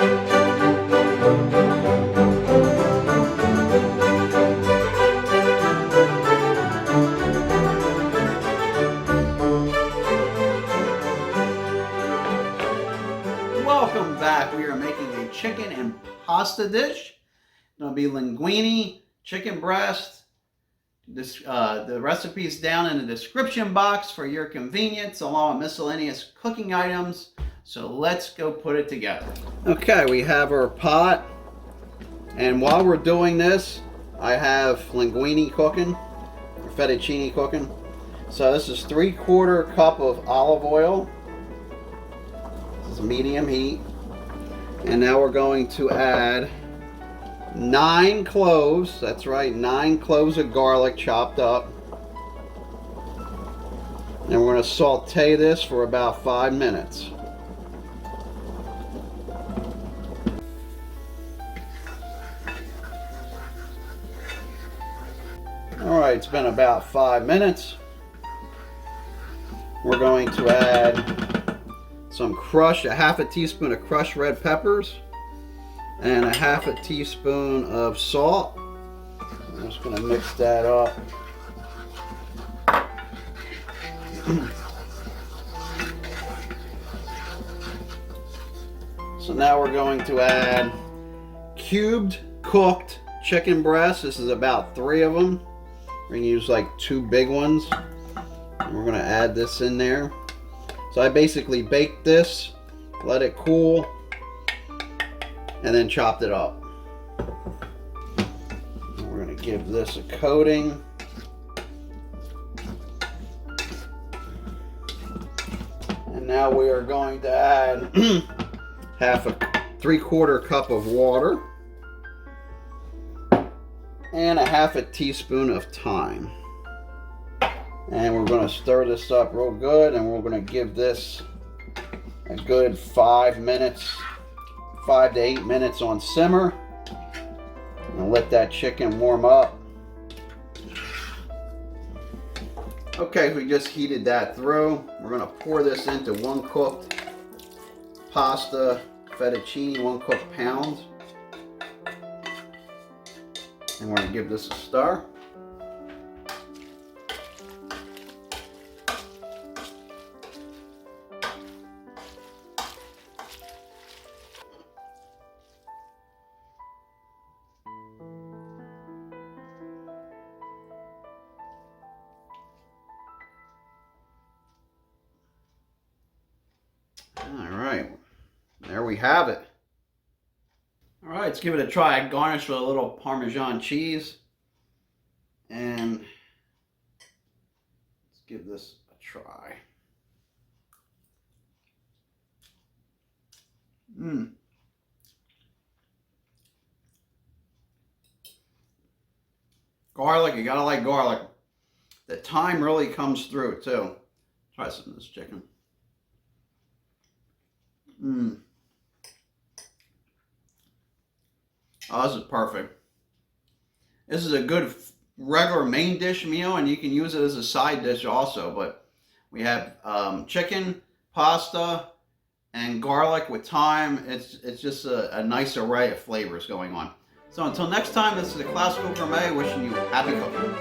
Welcome back. We are making a chicken and pasta dish. It'll be linguine, chicken breast. The recipe's down in the description box for your convenience, along with miscellaneous cooking items. So let's go put it together. Okay, we have our pot. And while we're doing this, I have linguine cooking, or fettuccine cooking. So this is 3/4 cup of olive oil. This is medium heat. And now we're going to add 9 cloves. That's right, 9 cloves of garlic chopped up. And we're going to saute this for about 5 minutes. Alright, it's been about 5 minutes. We're going to add some a half a teaspoon of crushed red peppers and a half a teaspoon of salt. I'm just going to mix that up. So now we're going to add cubed cooked chicken breasts. This is about 3 of them. We're going to use like 2 big ones. And we're going to add this in there. So I basically baked this, let it cool, and then chopped it up. And we're going to give this a coating. And now we are going to add half a 3/4 cup of water and a half a teaspoon of thyme. And we're going to stir this up real good, and we're going to give this a good 5 to 8 minutes on simmer. And let that chicken warm up. Okay, we just heated that through. We're going to pour this into 1 cooked pasta fettuccine, 1 cooked pound. And we're going to give this a stir. Alright, there we have it. Alright, let's give it a try. Garnish with a little Parmesan cheese. And let's give this a try. Garlic, you gotta like garlic. The thyme really comes through too. Try some of this chicken. Oh, this is perfect. This is a good regular main dish meal, and you can use it as a side dish also. But we have chicken, pasta, and garlic with thyme. It's just a nice array of flavors going on. So until next time, this is the Classical Gourmet wishing you happy cooking.